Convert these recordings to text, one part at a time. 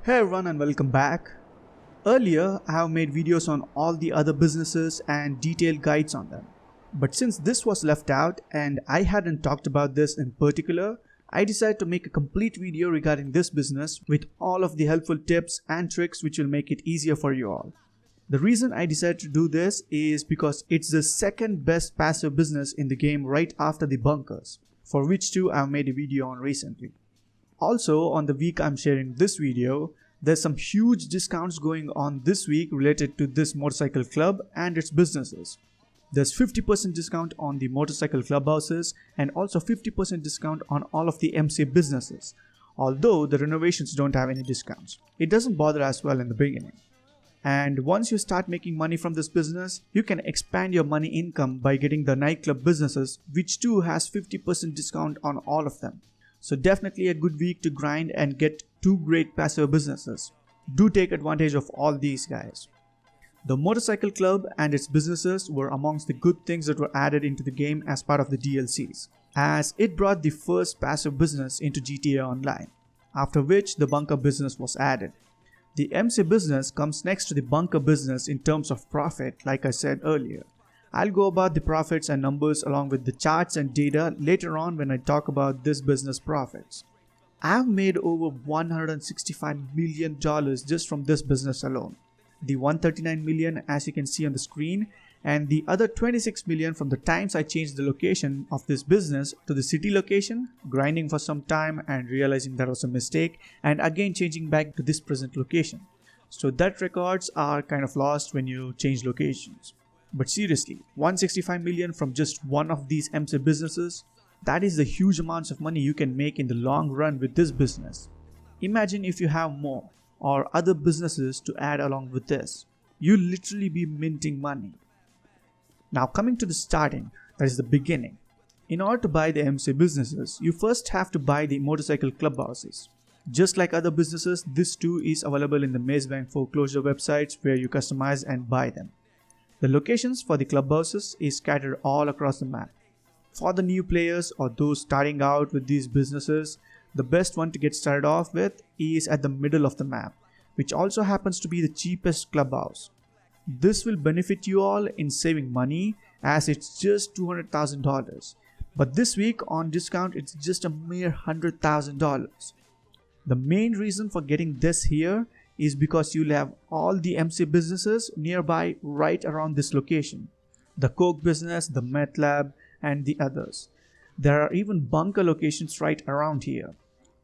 Hey everyone and welcome back. Earlier, I have made videos on all the other businesses and detailed guides on them. But since this was left out and I hadn't talked about this in particular, I decided to make a complete video regarding this business with all of the helpful tips and tricks which will make it easier for you all. The reason I decided to do this is because it's the second best passive business in the game right after the bunkers, for which too I've made a video on recently. Also, on the week I'm sharing this video, there's some huge discounts going on this week related to this motorcycle club and its businesses. There's 50% discount on the motorcycle clubhouses and also 50% discount on all of the MC businesses. Although the renovations don't have any discounts. It doesn't bother as well in the beginning. And once you start making money from this business, you can expand your money income by getting the nightclub businesses, which too has 50% discount on all of them. So definitely a good week to grind and get two great passive businesses. Do take advantage of all these guys. The motorcycle club and its businesses were amongst the good things that were added into the game as part of the DLCs, as it brought the first passive business into GTA Online, after which the bunker business was added. The MC business comes next to the bunker business in terms of profit, like I said earlier. I'll go about the profits and numbers along with the charts and data later on when I talk about this business profits. I've made over $165 million just from this business alone. The $139 million as you can see on the screen, and the other $26 million from the times I changed the location of this business to the city location, grinding for some time and realizing that was a mistake, and again changing back to this present location. So that records are kind of lost when you change locations. But seriously, 165 million from just one of these MC businesses, that is the huge amounts of money you can make in the long run with this business. Imagine if you have more or other businesses to add along with this. You'll literally be minting money. Now coming to the starting, that is the beginning. In order to buy the MC businesses, you first have to buy the motorcycle clubhouses. Just like other businesses, this too is available in the Maze Bank foreclosure websites where you customize and buy them. The locations for the clubhouses is scattered all across the map. For the new players or those starting out with these businesses, the best one to get started off with is at the middle of the map, which also happens to be the cheapest clubhouse. This will benefit you all in saving money as it's just $200,000. But this week on discount it's just a mere $100,000. The main reason for getting this here is because you'll have all the MC businesses nearby right around this location. The coke business, the meth lab, and the others. There are even bunker locations right around here.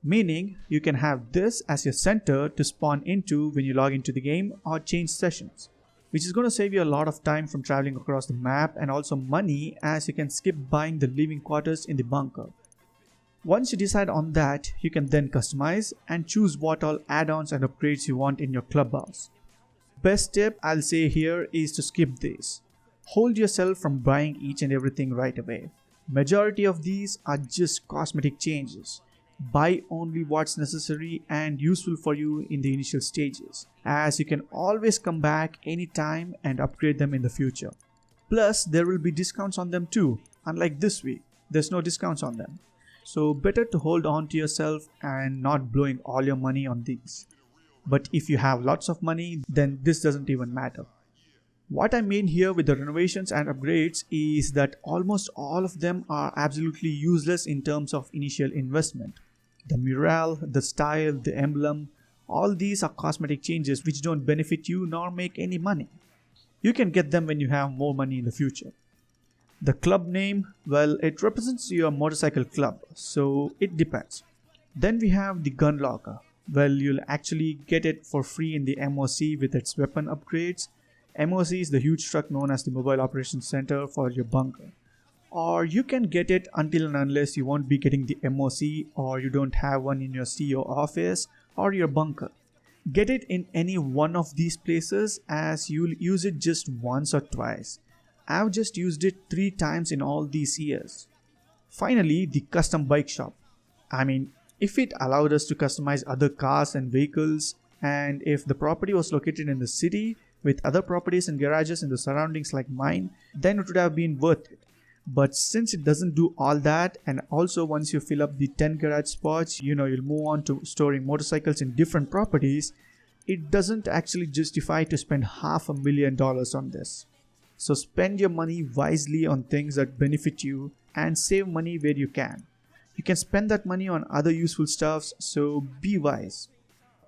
Meaning you can have this as your center to spawn into when you log into the game or change sessions. Which is going to save you a lot of time from traveling across the map and also money as you can skip buying the living quarters in the bunker. Once you decide on that, you can then customize and choose what all add-ons and upgrades you want in your clubhouse. Best tip I'll say here is to skip these. Hold yourself from buying each and everything right away. Majority of these are just cosmetic changes. Buy only what's necessary and useful for you in the initial stages, as you can always come back anytime and upgrade them in the future. Plus, there will be discounts on them too. Unlike this week, there's no discounts on them. So better to hold on to yourself and not blowing all your money on these. But if you have lots of money, then this doesn't even matter. What I mean here with the renovations and upgrades is that almost all of them are absolutely useless in terms of initial investment. The mural, the style, the emblem, all these are cosmetic changes which don't benefit you nor make any money. You can get them when you have more money in the future. The club name, well, it represents your motorcycle club, so it depends. Then we have the gun locker. Well, you'll actually get it for free in the MOC with its weapon upgrades. MOC is the huge truck known as the Mobile Operations Center for your bunker. Or you can get it until and unless you won't be getting the MOC or you don't have one in your CEO office or your bunker. Get it in any one of these places as you'll use it just once or twice. I've just used it 3 times in all these years. Finally, the custom bike shop. I mean, if it allowed us to customize other cars and vehicles, and if the property was located in the city with other properties and garages in the surroundings like mine, then it would have been worth it. But since it doesn't do all that, and also once you fill up the 10 garage spots, you'll move on to storing motorcycles in different properties, it doesn't actually justify to spend $500,000 on this. So spend your money wisely on things that benefit you and save money where you can. You can spend that money on other useful stuffs, so be wise.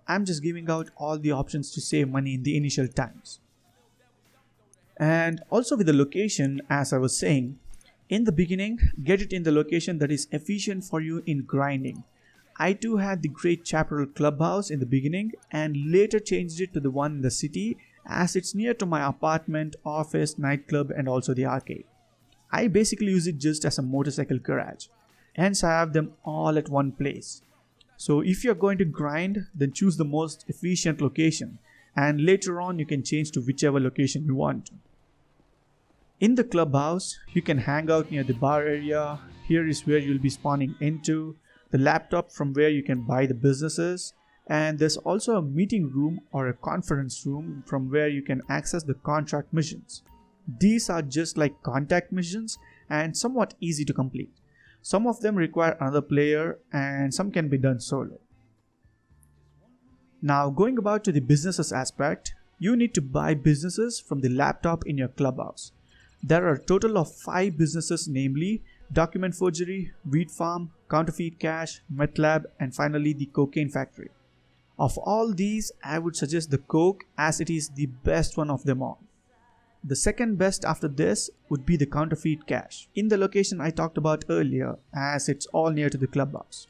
I'm just giving out all the options to save money in the initial times. And also with the location, as I was saying, in the beginning, get it in the location that is efficient for you in grinding. I too had the great Chaparral Clubhouse in the beginning and later changed it to the one in the city as it's near to my apartment, office, nightclub and also the arcade. I basically use it just as a motorcycle garage. Hence I have them all at one place. So if you're going to grind, then choose the most efficient location and later on you can change to whichever location you want. In the clubhouse, you can hang out near the bar area. Here is where you'll be spawning into. The laptop from where you can buy the businesses. And there's also a meeting room or a conference room from where you can access the contract missions. These are just like contact missions and somewhat easy to complete. Some of them require another player and some can be done solo. Now going about to the businesses aspect, you need to buy businesses from the laptop in your clubhouse. There are a total of 5 businesses, namely document forgery, weed farm, counterfeit cash, meth lab, and finally the cocaine factory. Of all these, I would suggest the coke as it is the best one of them all. The second best after this would be the counterfeit cash in the location I talked about earlier as it's all near to the clubhouse.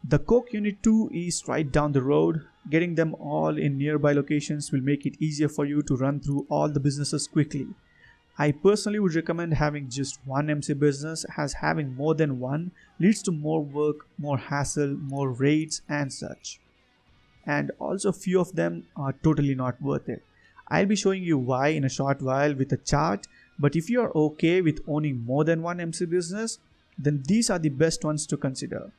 The coke unit 2 is right down the road. Getting them all in nearby locations will make it easier for you to run through all the businesses quickly. I personally would recommend having just one MC business as having more than one leads to more work, more hassle, more raids and such. And also few of them are totally not worth it. I'll be showing you why in a short while with a chart, but if you are okay with owning more than one MC business, then these are the best ones to consider.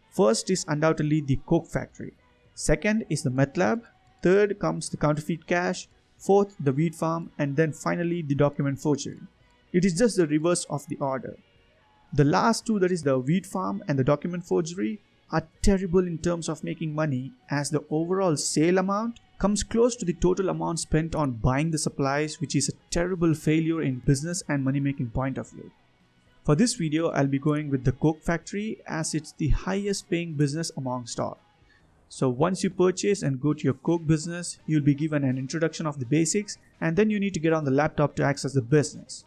First is undoubtedly the coke factory. Second is the meth lab. Third comes the counterfeit cash. Fourth, the weed farm, and then finally the document forgery. It is just the reverse of the order. The last two, that is the weed farm and the document forgery, are terrible in terms of making money as the overall sale amount comes close to the total amount spent on buying the supplies, which is a terrible failure in business and money making point of view. For this video, I'll be going with the coke factory as it's the highest paying business amongst all. So once you purchase and go to your coke business, you'll be given an introduction of the basics and then you need to get on the laptop to access the business.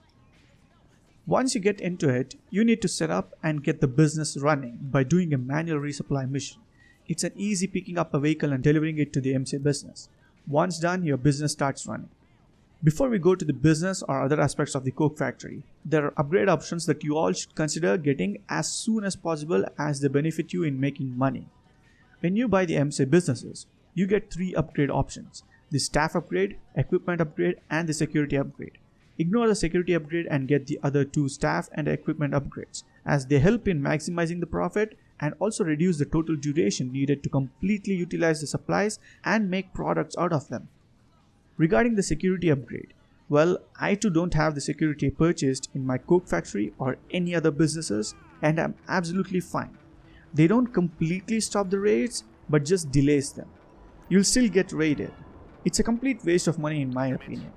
Once you get into it, you need to set up and get the business running by doing a manual resupply mission. It's an easy picking up a vehicle and delivering it to the MC business. Once done, your business starts running. Before we go to the business or other aspects of the coke factory, there are upgrade options that you all should consider getting as soon as possible as they benefit you in making money. When you buy the MC businesses, you get 3 upgrade options: the staff upgrade, equipment upgrade, and the security upgrade. Ignore the security upgrade and get the other 2 staff and equipment upgrades as they help in maximizing the profit and also reduce the total duration needed to completely utilize the supplies and make products out of them. Regarding the security upgrade, well, I too don't have the security purchased in my coke factory or any other businesses and I'm absolutely fine. They don't completely stop the raids, but just delays them. You'll still get raided. It's a complete waste of money in my opinion.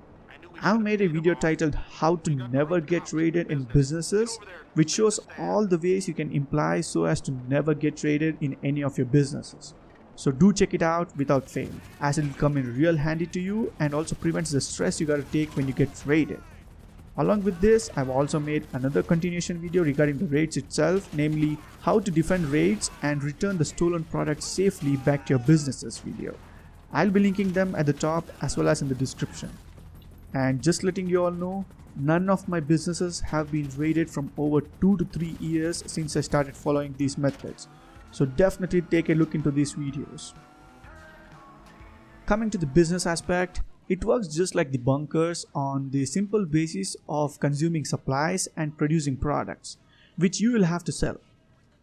I've made a video titled How to Never Get Raided in Businesses, which shows all the ways you can imply so as to never get raided in any of your businesses. So do check it out without fail, as it will come in real handy to you and also prevents the stress you gotta take when you get raided. Along with this, I've also made another continuation video regarding the raids itself, namely how to defend raids and return the stolen products safely back to your businesses video. I'll be linking them at the top as well as in the description. And just letting you all know, none of my businesses have been raided from over 2 to 3 years since I started following these methods. So definitely take a look into these videos. Coming to the business aspect, it works just like the bunkers on the simple basis of consuming supplies and producing products, which you will have to sell.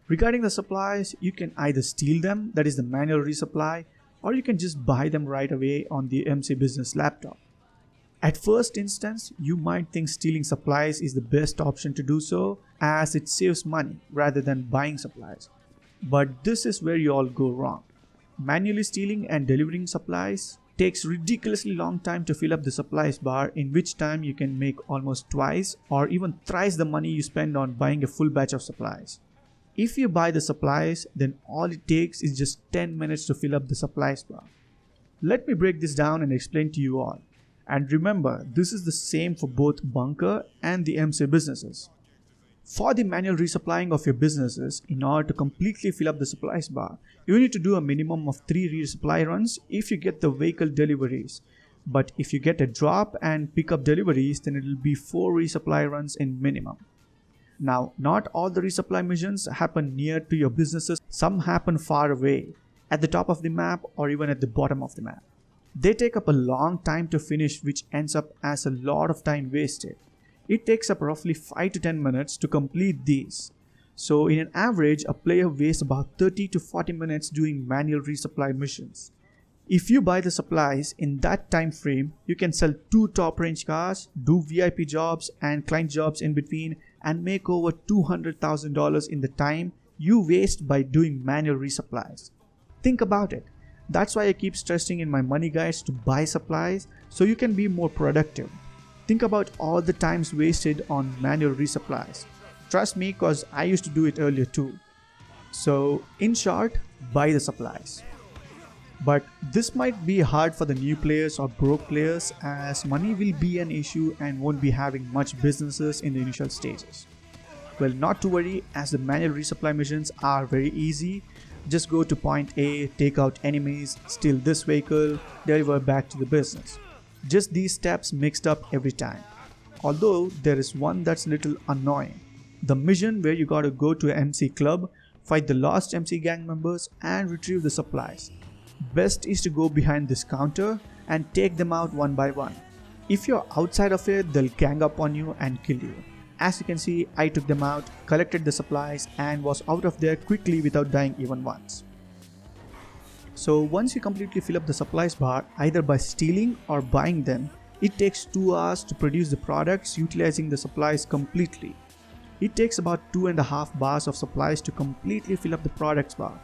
Regarding the supplies, you can either steal them, that is the manual resupply, or you can just buy them right away on the MC Business laptop. At first instance, you might think stealing supplies is the best option to do so, as it saves money rather than buying supplies. But this is where you all go wrong. Manually stealing and delivering supplies takes ridiculously long time to fill up the supplies bar, in which time you can make almost twice or even thrice the money you spend on buying a full batch of supplies. If you buy the supplies, then all it takes is just 10 minutes to fill up the supplies bar. Let me break this down and explain to you all. And remember, this is the same for both bunker and the MC businesses. For the manual resupplying of your businesses, in order to completely fill up the supplies bar, you need to do a minimum of 3 resupply runs if you get the vehicle deliveries. But if you get a drop and pick up deliveries, then it will be 4 resupply runs in minimum. Now, not all the resupply missions happen near to your businesses. Some happen far away, at the top of the map or even at the bottom of the map. They take up a long time to finish, which ends up as a lot of time wasted. It takes up roughly 5 to 10 minutes to complete these. So in an average, a player wastes about 30 to 40 minutes doing manual resupply missions. If you buy the supplies in that time frame, you can sell 2 top range cars, do VIP jobs and client jobs in between, and make over $200,000 in the time you waste by doing manual resupplies. Think about it. That's why I keep stressing in my money guides to buy supplies so you can be more productive. Think about all the times wasted on manual resupplies. Trust me, cause I used to do it earlier too. So in short, buy the supplies. But this might be hard for the new players or broke players, as money will be an issue and won't be having much businesses in the initial stages. Well, not to worry, as the manual resupply missions are very easy. Just go to point A, take out enemies, steal this vehicle, deliver back to the business. Just these steps mixed up every time. Although there is one that's a little annoying. The mission where you gotta go to an MC club, fight the lost MC gang members and retrieve the supplies. Best is to go behind this counter and take them out one by one. If you're outside of it, they'll gang up on you and kill you. As you can see, I took them out, collected the supplies and was out of there quickly without dying even once. So once you completely fill up the supplies bar, either by stealing or buying them, it takes 2 hours to produce the products utilizing the supplies completely. It takes about 2.5 bars of supplies to completely fill up the products bar.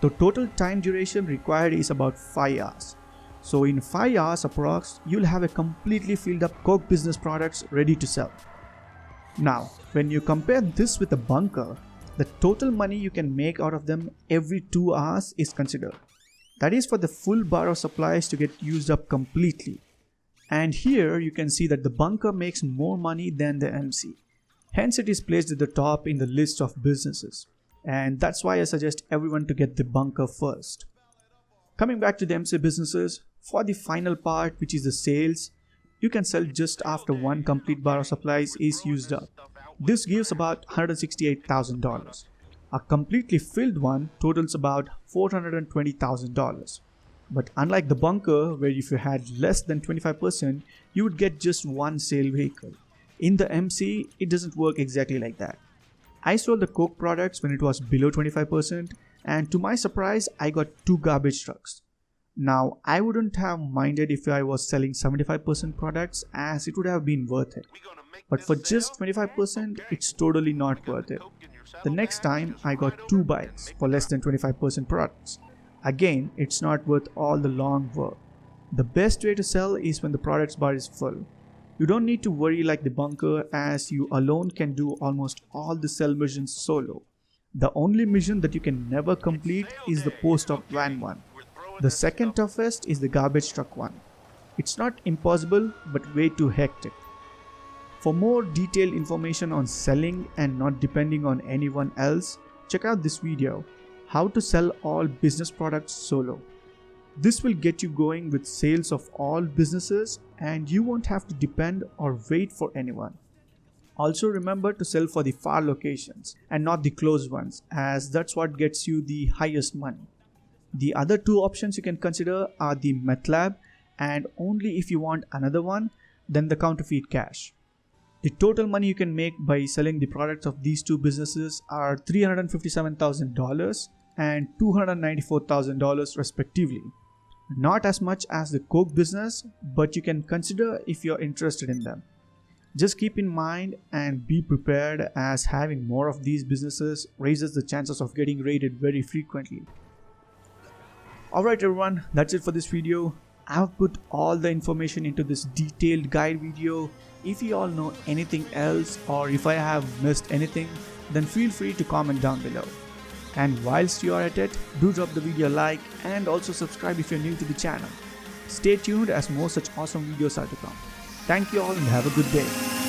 The total time duration required is about 5 hours. So in 5 hours approx, you'll have a completely filled up Coke business products ready to sell. Now, when you compare this with a bunker, the total money you can make out of them every 2 hours is considered. That is for the full bar of supplies to get used up completely. And here you can see that the bunker makes more money than the MC. Hence it is placed at the top in the list of businesses. And that's why I suggest everyone to get the bunker first. Coming back to the MC businesses, for the final part, which is the sales, you can sell just after 1 complete bar of supplies is used up. This gives about $168,000. A completely filled one totals about $420,000. But unlike the bunker, where if you had less than 25%, you would get just 1 sale vehicle. In the MC, it doesn't work exactly like that. I sold the Coke products when it was below 25%, and to my surprise, I got 2 garbage trucks. Now, I wouldn't have minded if I was selling 75% products, as it would have been worth it. But for just 25%, it's totally not worth it. The next time, I got 2 bikes for less than 25% products. Again, it's not worth all the long work. The best way to sell is when the products bar is full. You don't need to worry like the bunker, as you alone can do almost all the sell missions solo. The only mission that you can never complete is the post op van one. The second toughest is the garbage truck one. It's not impossible, but way too hectic. For more detailed information on selling and not depending on anyone else, check out this video, How to Sell All Business Products Solo. This will get you going with sales of all businesses, and you won't have to depend or wait for anyone. Also remember to sell for the far locations and not the close ones, as that's what gets you the highest money. The other 2 options you can consider are the meth lab, and only if you want another one, then the counterfeit cash. The total money you can make by selling the products of these 2 businesses are $357,000 and $294,000 respectively. Not as much as the coke business, but you can consider if you're interested in them. Just keep in mind and be prepared, as having more of these businesses raises the chances of getting raided very frequently. Alright everyone, that's it for this video. I've put all the information into this detailed guide video. If you all know anything else or if I have missed anything, then feel free to comment down below. And whilst you are at it, do drop the video a like and also subscribe if you're new to the channel. Stay tuned as more such awesome videos are to come. Thank you all and have a good day.